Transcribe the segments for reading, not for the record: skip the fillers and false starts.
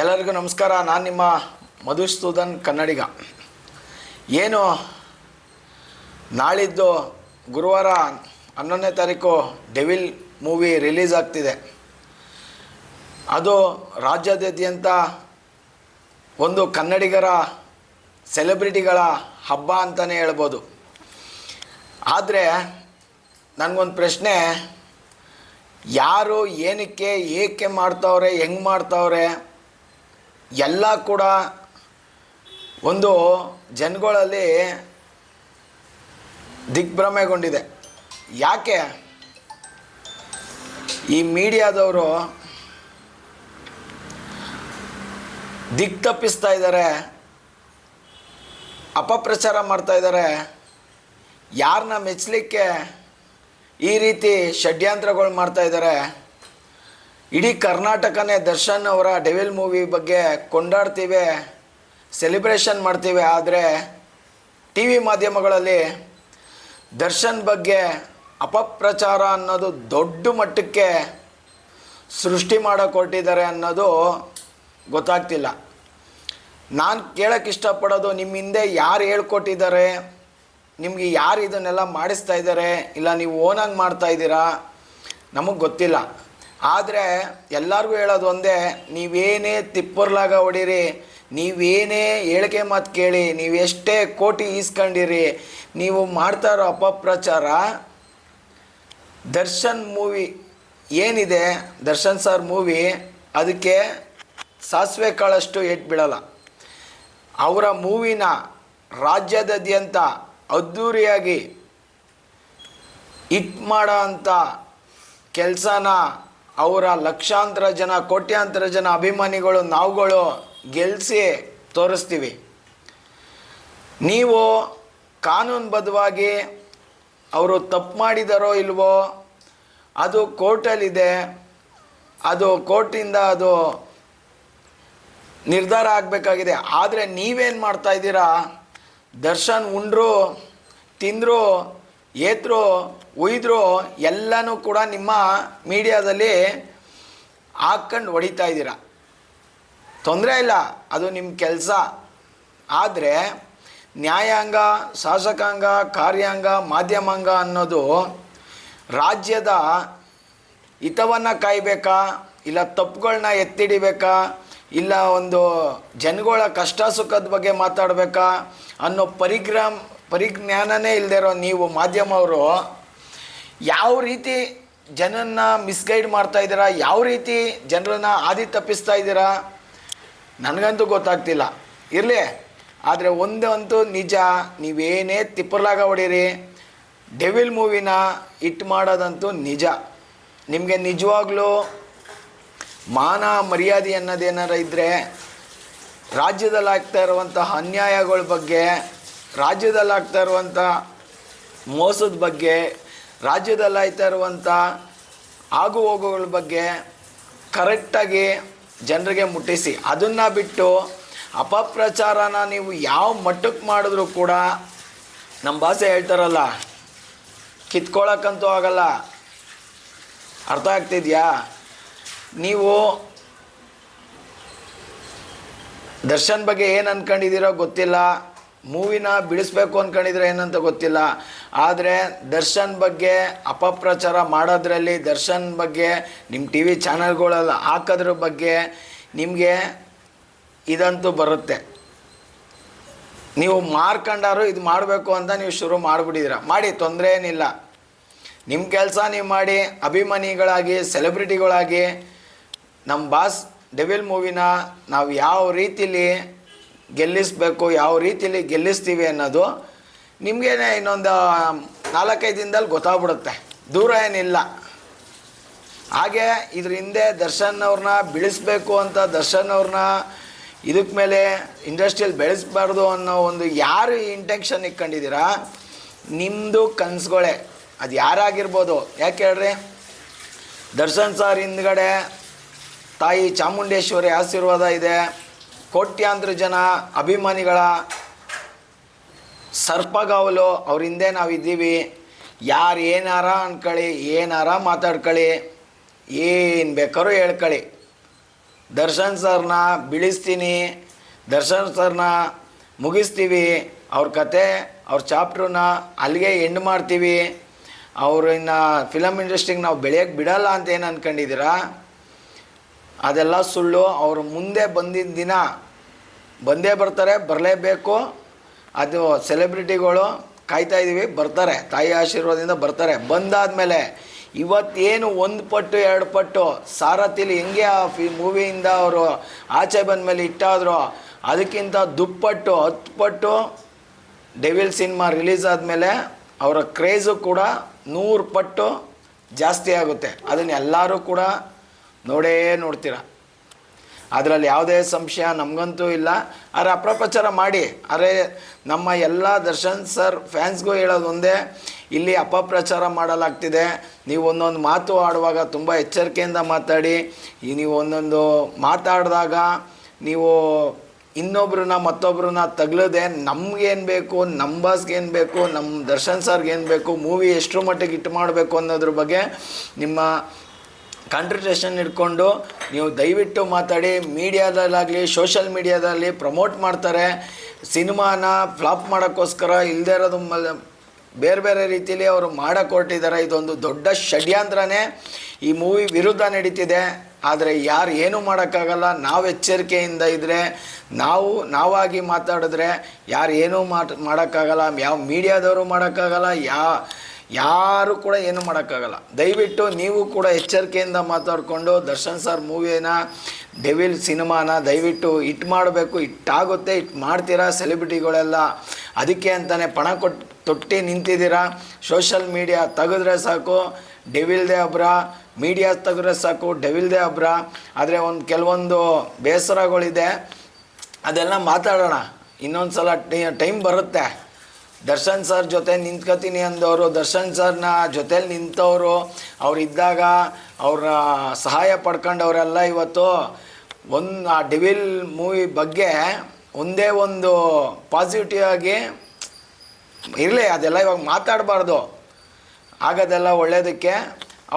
ಎಲ್ಲರಿಗೂ ನಮಸ್ಕಾರ. ನಾನು ನಿಮ್ಮ ಮಧುಸೂದನ್ ಕನ್ನಡಿಗ. ಏನು ನಾಳಿದ್ದು ಗುರುವಾರ 11ನೇ ತಾರೀಕು ಡೆವಿಲ್ ಮೂವಿ ರಿಲೀಸ್ ಆಗ್ತಿದೆ. ಅದು ರಾಜ್ಯಾದ್ಯಂತ ಒಂದು ಕನ್ನಡಿಗರ ಸೆಲೆಬ್ರಿಟಿಗಳ ಹಬ್ಬ ಅಂತಲೇ ಹೇಳ್ಬೋದು. ಆದರೆ ನನಗೊಂದು ಪ್ರಶ್ನೆ, ಯಾರು ಏನಕ್ಕೆ ಏಕೆ ಮಾಡ್ತಾವ್ರೆ, ಹೆಂಗೆ ಮಾಡ್ತಾವ್ರೆ ಎಲ್ಲ ಕೂಡ ಒಂದು ಜನಗಳಲ್ಲಿ ದಿಗ್ಭ್ರಮೆಗೊಂಡಿದೆ. ಯಾಕೆ ಈ ಮೀಡಿಯಾದವರು ದಿಕ್ ತಪ್ಪಿಸ್ತಾ ಇದ್ದಾರೆ, ಅಪಪ್ರಚಾರ ಮಾಡ್ತಾ ಇದ್ದಾರೆ. ಯಾರನ್ನ ಮೆಚ್ಚಲಿಕ್ಕೆ ಈ ರೀತಿ ಷಡ್ಯಂತ್ರಗಳು ಮಾಡ್ತಾ ಇದ್ದಾರೆ. ಇಡೀ ಕರ್ನಾಟಕನೇ ದರ್ಶನ್ ಅವರ ಡೆವಿಲ್ ಮೂವಿ ಬಗ್ಗೆ ಕೊಂಡಾಡ್ತೀವಿ, ಸೆಲೆಬ್ರೇಷನ್ ಮಾಡ್ತೀವಿ. ಆದರೆ ಟಿ ವಿ ಮಾಧ್ಯಮಗಳಲ್ಲಿ ದರ್ಶನ್ ಬಗ್ಗೆ ಅಪಪ್ರಚಾರ ಅನ್ನೋದು ದೊಡ್ಡ ಮಟ್ಟಕ್ಕೆ ಸೃಷ್ಟಿ ಮಾಡೋಕೆ ಹೊರಟಿದ್ದಾರೆ ಅನ್ನೋದು ಗೊತ್ತಾಗ್ತಿಲ್ಲ. ನಾನು ಕೇಳೋಕ್ಕೆ ಇಷ್ಟಪಡೋದು, ನಿಮ್ಮ ಹಿಂದೆ ಯಾರು ಹೇಳ್ಕೊಟ್ಟಿದ್ದಾರೆ, ನಿಮಗೆ ಯಾರು ಇದನ್ನೆಲ್ಲ ಮಾಡಿಸ್ತಾ ಇದ್ದಾರೆ, ಇಲ್ಲ ನೀವು ಓನಾಗಿ ಮಾಡ್ತಾಯಿದ್ದೀರಾ, ನಮಗೆ ಗೊತ್ತಿಲ್ಲ. ಆದರೆ ಎಲ್ಲರಿಗೂ ಹೇಳೋದು ಒಂದೇ, ನೀವೇನೇ ತಿಪ್ಪರ್ಲಾಗ ಹೊಡೀರಿ, ನೀವೇನೇ ಹೇಳಿಕೆ ಮಾತು ಕೇಳಿ, ನೀವೆಷ್ಟೇ ಕೋಟಿ ಈಸ್ಕೊಂಡಿರಿ, ನೀವು ಮಾಡ್ತಾ ಇರೋ ಅಪಪ್ರಚಾರ ದರ್ಶನ್ ಮೂವಿ ಏನಿದೆ, ದರ್ಶನ್ ಸರ್ ಮೂವಿ, ಅದಕ್ಕೆ ಸಾಸಿವೆ ಕಾಳಷ್ಟು ಏಟ್ ಬೀಳಲ್ಲ. ಅವರ ಮೂವಿನ ರಾಜ್ಯದಾದ್ಯಂತ ಅದ್ಧೂರಿಯಾಗಿ ಹಿಟ್ ಮಾಡೋ ಅಂಥ ಕೆಲಸನ ಅವರ ಲಕ್ಷಾಂತರ ಜನ, ಕೋಟ್ಯಾಂತರ ಜನ ಅಭಿಮಾನಿಗಳು, ನಾವುಗಳು ಗೆಲ್ಲಿಸಿ ತೋರಿಸ್ತೀವಿ. ನೀವು ಕಾನೂನುಬದ್ಧವಾಗಿ ಅವರು ತಪ್ಪು ಮಾಡಿದಾರೋ ಇಲ್ವೋ ಅದು ಕೋರ್ಟಲ್ಲಿದೆ, ಅದು ಕೋರ್ಟಿಂದ ಅದು ನಿರ್ಧಾರ ಆಗಬೇಕಾಗಿದೆ. ಆದರೆ ನೀವೇನು ಮಾಡ್ತಾಯಿದ್ದೀರಾ, ದರ್ಶನ್ ಉಂಡ್ರು ತಿಂದರು ಏತ್ರು ಉಯ್ದ್ರು ಎಲ್ಲನೂ ಕೂಡ ನಿಮ್ಮ ಮೀಡಿಯಾದಲ್ಲಿ ಹಾಕ್ಕೊಂಡು ಹೊಡಿತಾ ಇದ್ದೀರಾ. ತೊಂದರೆ ಇಲ್ಲ, ಅದು ನಿಮ್ಮ ಕೆಲಸ. ಆದರೆ ನ್ಯಾಯಾಂಗ, ಶಾಸಕಾಂಗ, ಕಾರ್ಯಾಂಗ, ಮಾಧ್ಯಮಾಂಗ ಅನ್ನೋದು ರಾಜ್ಯದ ಹಿತವನ್ನು ಕಾಯಬೇಕಾ, ಇಲ್ಲ ತಪ್ಪುಗಳನ್ನ ಎತ್ತಿಡಿಬೇಕಾ, ಇಲ್ಲ ಒಂದು ಜನಗಳ ಕಷ್ಟ ಸುಖದ ಬಗ್ಗೆ ಮಾತಾಡಬೇಕಾ ಅನ್ನೋ ಪರಿಜ್ಞಾನನೇ ಇಲ್ಲದೆ ಇರೋ ನೀವು ಮಾಧ್ಯಮವರು ಯಾವ ರೀತಿ ಜನನ್ನ ಮಿಸ್ಗೈಡ್ ಮಾಡ್ತಾಯಿದ್ದೀರಾ, ಯಾವ ರೀತಿ ಜನರನ್ನು ಹಾದಿ ತಪ್ಪಿಸ್ತಾ ಇದ್ದೀರಾ ನನಗಂತೂ ಗೊತ್ತಾಗ್ತಿಲ್ಲ. ಇರಲಿ, ಆದರೆ ಒಂದಂತೂ ನಿಜ, ನೀವೇನೇ ತಿಪ್ಪರ್ಲಾಗ ಹೊಡೀರಿ, ಡೆವಿಲ್ ಮೂವಿನ ಹಿಟ್ ಮಾಡೋದಂತೂ ನಿಜ. ನಿಮಗೆ ನಿಜವಾಗ್ಲೂ ಮಾನ ಮರ್ಯಾದೆ ಅನ್ನೋದೇನಾರ ಇದ್ದರೆ, ರಾಜ್ಯದಲ್ಲಿ ಆಗ್ತಾ ಇರುವಂಥ ಅನ್ಯಾಯಗಳ ಬಗ್ಗೆ, ರಾಜ್ಯದಲ್ಲಿ ಆಗ್ತಾ ಇರುವಂಥ ಮೋಸದ ಬಗ್ಗೆ, ರಾಜ್ಯದಲ್ಲಿ ಆಗ್ತಾ ಇರುವಂಥ ಆಗು ಹೋಗುಗಳ ಬಗ್ಗೆ ಕರೆಕ್ಟಾಗಿ ಜನರಿಗೆ ಮುಟ್ಟಿಸಿ. ಅದನ್ನು ಬಿಟ್ಟು ಅಪಪ್ರಚಾರನ ನೀವು ಯಾವ ಮಟ್ಟಕ್ಕೆ ಮಾಡಿದ್ರೂ ಕೂಡ, ನಮ್ಮ ಭಾಷೆ ಹೇಳ್ತಾರಲ್ಲ, ಕಿತ್ಕೊಳ್ಳೋಕ್ಕಂತೂ ಆಗಲ್ಲ. ಅರ್ಥ ಆಗ್ತಿದೆಯಾ? ನೀವು ದರ್ಶನ್ ಬಗ್ಗೆ ಏನು ಅಂದ್ಕೊಂಡಿದ್ದೀರೋ ಗೊತ್ತಿಲ್ಲ, ಮೂವಿನ ಬಿಡಿಸ್ಬೇಕು ಅಂದ್ಕೊಂಡಿದ್ರೆ ಏನಂತ ಗೊತ್ತಿಲ್ಲ. ಆದರೆ ದರ್ಶನ್ ಬಗ್ಗೆ ಅಪಪ್ರಚಾರ ಮಾಡೋದ್ರಲ್ಲಿ, ದರ್ಶನ್ ಬಗ್ಗೆ ನಿಮ್ಮ ಟಿ ವಿ ಚಾನಲ್ಗಳೆಲ್ಲ ಹಾಕೋದ್ರ ಬಗ್ಗೆ ನಿಮಗೆ ಇದಂತೂ ಬರುತ್ತೆ. ನೀವು ಮಾರ್ಕೊಂಡಾರು ಇದು ಮಾಡಬೇಕು ಅಂತ ನೀವು ಶುರು ಮಾಡಿಬಿಟ್ಟಿದ್ದೀರ. ಮಾಡಿ, ತೊಂದರೆ ಏನಿಲ್ಲ. ನಿಮ್ಮ ಕೆಲಸ ನೀವು ಮಾಡಿ. ಅಭಿಮಾನಿಗಳಾಗಿ, ಸೆಲೆಬ್ರಿಟಿಗಳಾಗಿ ನಮ್ಮ ಬಾಸ್ ಡೆವಿಲ್ ಮೂವಿನ ನಾವು ಯಾವ ರೀತಿಲಿ ಗೆಲ್ಲಿಸಬೇಕು, ಯಾವ ರೀತಿಲಿ ಗೆಲ್ಲಿಸ್ತೀವಿ ಅನ್ನೋದು ನಿಮಗೇನೆ ಇನ್ನೊಂದು 4-5 ದಿನದಲ್ಲಿ ಗೊತ್ತಾಗ್ಬಿಡುತ್ತೆ. ದೂರ ಏನಿಲ್ಲ. ಹಾಗೆ ಇದ್ರ ಹಿಂದೆ ದರ್ಶನ್ ಅವ್ರನ್ನ ಬಿಡಿಸ್ಬೇಕು ಅಂತ, ದರ್ಶನ್ ಅವ್ರನ್ನ ಇದಕ್ಕೆ ಮೇಲೆ ಇಂಡಸ್ಟ್ರಿಯಲ್ಲಿ ಬೆಳೆಸಬಾರ್ದು ಅನ್ನೋ ಒಂದು ಯಾರು ಇಂಟೆನ್ಷನ್ ಇಟ್ಕೊಂಡಿದ್ದೀರಾ, ನಿಮ್ಮದು ಕನಸುಗಳೇ. ಅದು ಯಾರಾಗಿರ್ಬೋದು. ಯಾಕೆ ಹೇಳ್ರಿ, ದರ್ಶನ್ ಸರ್ ಹಿಂದ್ಗಡೆ ತಾಯಿ ಚಾಮುಂಡೇಶ್ವರಿ ಆಶೀರ್ವಾದ ಇದೆ. ಕೋಟ್ಯಾಂತರ ಜನ ಅಭಿಮಾನಿಗಳ ಸರ್ಪಗಾವಲು ಅವ್ರ ಹಿಂದೆ ನಾವಿದ್ದೀವಿ. ಯಾರು ಏನಾರ ಅಂದ್ಕೊಳ್ಳಿ, ಏನಾರ ಮಾತಾಡ್ಕೊಳ್ಳಿ, ಏನು ಬೇಕಾದ್ರೂ ಹೇಳ್ಕೊಳ್ಳಿ, ದರ್ಶನ್ ಸರ್ನ ಬಿಳಿಸ್ತೀನಿ, ದರ್ಶನ್ ಸರ್ನ ಮುಗಿಸ್ತೀವಿ, ಅವ್ರ ಕತೆ ಅವ್ರ ಚಾಪ್ಟ್ರನ್ನ ಅಲ್ಲಿಗೆ ಎಂಡ್ ಮಾಡ್ತೀವಿ, ಅವ್ರನ್ನ ಫಿಲಮ್ ಇಂಡಸ್ಟ್ರಿಗೆ ನಾವು ಬೆಳೆಯೋಕ್ಕೆ ಬಿಡಲ್ಲ ಅಂತ ಏನು ಅಂದ್ಕೊಂಡಿದ್ದೀರಾ? ಅದೆಲ್ಲ ಸುಳ್ಳು. ಅವರು ಮುಂದೆ ಬಂದಿದ್ದ ದಿನ ಬಂದೇ ಬರ್ತಾರೆ, ಬರಲೇಬೇಕು. ಅದು ಸೆಲೆಬ್ರಿಟಿಗಳು ಕಾಯ್ತಾಯಿದ್ದೀವಿ, ಬರ್ತಾರೆ, ತಾಯಿ ಆಶೀರ್ವಾದದಿಂದ ಬರ್ತಾರೆ. ಬಂದಾದಮೇಲೆ ಇವತ್ತೇನು 1 ಪಟ್ಟು 2 ಪಟ್ಟು ಸಾರಥಿಲಿ ಹೆಂಗೆ ಆ ಮೂವಿಯಿಂದ ಅವರು ಆಚೆ ಬಂದ ಮೇಲೆ ಇಟ್ಟಾದರೂ ಅದಕ್ಕಿಂತ ದುಪ್ಪಟ್ಟು 10 ಪಟ್ಟು ಡೆವಿಲ್ ಸಿನಿಮಾ ರಿಲೀಸ್ ಆದಮೇಲೆ ಅವರ ಕ್ರೇಜು ಕೂಡ 100 ಪಟ್ಟು ಜಾಸ್ತಿ ಆಗುತ್ತೆ. ಅದನ್ನು ಎಲ್ಲರೂ ಕೂಡ ನೋಡ್ತೀರ, ಅದರಲ್ಲಿ ಯಾವುದೇ ಸಂಶಯ ನಮಗಂತೂ ಇಲ್ಲ. ಆದರೆ ಅಪಪ್ರಚಾರ ಮಾಡಿ, ಆದರೆ ನಮ್ಮ ಎಲ್ಲ ದರ್ಶನ್ ಸರ್ ಫ್ಯಾನ್ಸ್ಗೂ ಹೇಳೋದು ಒಂದೇ, ಇಲ್ಲಿ ಅಪಪ್ರಚಾರ ಮಾಡಲಾಗ್ತಿದೆ. ನೀವು ಒಂದೊಂದು ಮಾತು ಆಡುವಾಗ ತುಂಬ ಎಚ್ಚರಿಕೆಯಿಂದ ಮಾತಾಡಿ. ನೀವು ಒಂದೊಂದು ಮಾತಾಡಿದಾಗ ನೀವು ಇನ್ನೊಬ್ರನ್ನ ಮತ್ತೊಬ್ಬರನ್ನ ತಗಲದೆ ನಮಗೇನು ಬೇಕು, ನಮ್ಮ ಬಾಸ್ಗೇನು ಬೇಕು, ನಮ್ಮ ದರ್ಶನ್ ಸರ್ಗೇನು ಬೇಕು, ಮೂವಿ ಎಷ್ಟರ ಮಟ್ಟಿಗೆ ಹಿಟ್ ಮಾಡಬೇಕು ಅನ್ನೋದ್ರ ಬಗ್ಗೆ ನಿಮ್ಮ ಕಾನ್ಸಂಟ್ರೇಷನ್ ಇಟ್ಕೊಂಡು ನೀವು ದಯವಿಟ್ಟು ಮಾತಾಡಿ. ಮೀಡಿಯಾದಲ್ಲಾಗಲಿ ಸೋಷಲ್ ಮೀಡಿಯಾದಲ್ಲಿ ಪ್ರಮೋಟ್ ಮಾಡ್ತಾರೆ, ಸಿನಿಮಾನ ಫ್ಲಾಪ್ ಮಾಡೋಕ್ಕೋಸ್ಕರ ಇಲ್ಲದೇ ಇರೋದು ಬೇರೆ ಬೇರೆ ರೀತಿಯಲ್ಲಿ ಅವರು ಮಾಡೋಕ್ಕೆ ಹೊರಟಿದ್ದಾರೆ. ಇದೊಂದು ದೊಡ್ಡ ಷಡ್ಯಂತ್ರನೇ ಈ ಮೂವಿ ವಿರುದ್ಧ ನಡೀತಿದೆ. ಆದರೆ ಯಾರು ಏನೂ ಮಾಡೋಕ್ಕಾಗಲ್ಲ. ನಾವು ಎಚ್ಚರಿಕೆಯಿಂದ ಇದ್ದರೆ, ನಾವಾಗಿ ಮಾತಾಡಿದ್ರೆ ಯಾರು ಏನೂ ಮಾಡೋಕ್ಕಾಗಲ್ಲ. ಯಾವ ಮೀಡಿಯಾದವರು ಮಾಡೋಕ್ಕಾಗಲ್ಲ, ಯಾರು ಕೂಡ ಏನು ಮಾಡೋಕ್ಕಾಗಲ್ಲ. ದಯವಿಟ್ಟು ನೀವು ಕೂಡ ಎಚ್ಚರಿಕೆಯಿಂದ ಮಾತಾಡಿಕೊಂಡು ದರ್ಶನ್ ಸರ್ ಮೂವಿನ ಡೆವಿಲ್ ಸಿನಿಮಾನ ದಯವಿಟ್ಟು ಹಿಟ್ ಮಾಡಬೇಕು. ಹಿಟ್ಟಾಗುತ್ತೆ, ಹಿಟ್ ಮಾಡ್ತೀರಾ ಸೆಲೆಬ್ರಿಟಿಗಳೆಲ್ಲ. ಅದಕ್ಕೆ ಅಂತಲೇ ಪಣ ತೊಟ್ಟಿ ನಿಂತಿದ್ದೀರಾ. ಸೋಷಲ್ ಮೀಡಿಯಾ ತೆಗೆದ್ರೆ ಸಾಕು ಡೆವಿಲ್ದೇ ಅಬ್ರ, ಮೀಡಿಯಾ ತೆಗೆದ್ರೆ ಸಾಕು ಡೆವಿಲ್ದೇ ಅಬ್ರ. ಆದರೆ ಕೆಲವೊಂದು ಬೇಸರಗಳಿದೆ, ಅದೆಲ್ಲ ಮಾತಾಡೋಣ ಇನ್ನೊಂದು ಸಲ. ಟೈಮ್ ಬರುತ್ತೆ. ದರ್ಶನ್ ಸರ್ ಜೊತೆ ನಿಂತ್ಕೊತೀನಿ ಅಂದವರು, ದರ್ಶನ್ ಸರ್ನ ಜೊತೇಲಿ ನಿಂತವರು, ಅವರಿದ್ದಾಗ ಅವರ ಸಹಾಯ ಪಡ್ಕೊಂಡವರೆಲ್ಲ ಇವತ್ತು ಆ ಡೆವಿಲ್ ಮೂವಿ ಬಗ್ಗೆ ಒಂದೇ ಒಂದು ಪಾಸಿಟಿವ್ ಆಗಿ ಇರಲಿ. ಅದೆಲ್ಲ ಇವಾಗ ಮಾತಾಡಬಾರ್ದು. ಆಗೋದೆಲ್ಲ ಒಳ್ಳೆಯದಕ್ಕೆ.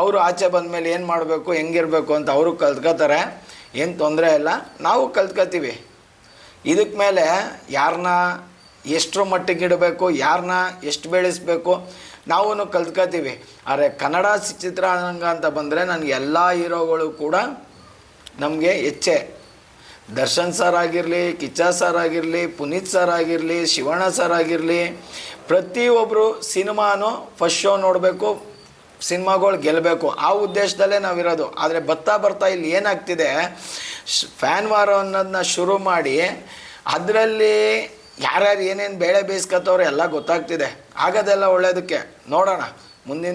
ಅವರು ಆಚೆ ಬಂದಮೇಲೆ ಏನು ಮಾಡಬೇಕು, ಹೆಂಗಿರಬೇಕು ಅಂತ ಅವರು ಕಲ್ತ್ಕೋತಾರೆ. ಏನು ತೊಂದರೆ ಇಲ್ಲ, ನಾವು ಕಲ್ತ್ಕೋತೀವಿ. ಇದಕ್ಕೆ ಮೇಲೆ ಯಾರನ್ನ ಎಷ್ಟರ ಮಟ್ಟಿಗೆ ಇಡಬೇಕು, ಯಾರನ್ನ ಎಷ್ಟು ಬೆಳೆಸಬೇಕು ನಾವೂ ಕಲ್ತ್ಕೋತೀವಿ. ಆದರೆ ಕನ್ನಡ ಚಿತ್ರರಂಗ ಅಂತ ಬಂದರೆ ನನಗೆ ಎಲ್ಲ ಹೀರೋಗಳು ಕೂಡ ನಮಗೆ ಹೆಚ್ಚೆ. ದರ್ಶನ್ ಸರ್ ಆಗಿರಲಿ, ಕಿಚ್ಚ ಸರ್ ಆಗಿರಲಿ, ಪುನೀತ್ ಸರ್ ಆಗಿರಲಿ, ಶಿವಣ್ಣ ಸರ್ ಆಗಿರಲಿ, ಪ್ರತಿಯೊಬ್ಬರು ಸಿನಿಮಾನು ಫಸ್ಟ್ ಶೋ ನೋಡಬೇಕು, ಸಿನಿಮಾಗಳು ಗೆಲ್ಲಬೇಕು, ಆ ಉದ್ದೇಶದಲ್ಲೇ ನಾವಿರೋದು. ಆದರೆ ಬರ್ತಾ ಇಲ್ಲಿ ಏನಾಗ್ತಿದೆ, ಫ್ಯಾನ್ ವಾರ ಅನ್ನೋದನ್ನ ಶುರು ಮಾಡಿ ಅದರಲ್ಲಿ ಯಾರ್ಯಾರು ಏನೇನು ಬೇಳೆ ಬೇಯಿಸ್ಕೊತವ್ರು ಎಲ್ಲ ಗೊತ್ತಾಗ್ತಿದೆ. ಆಗೋದೆಲ್ಲ ಒಳ್ಳೆಯದಕ್ಕೆ. ನೋಡೋಣ ಮುಂದಿನ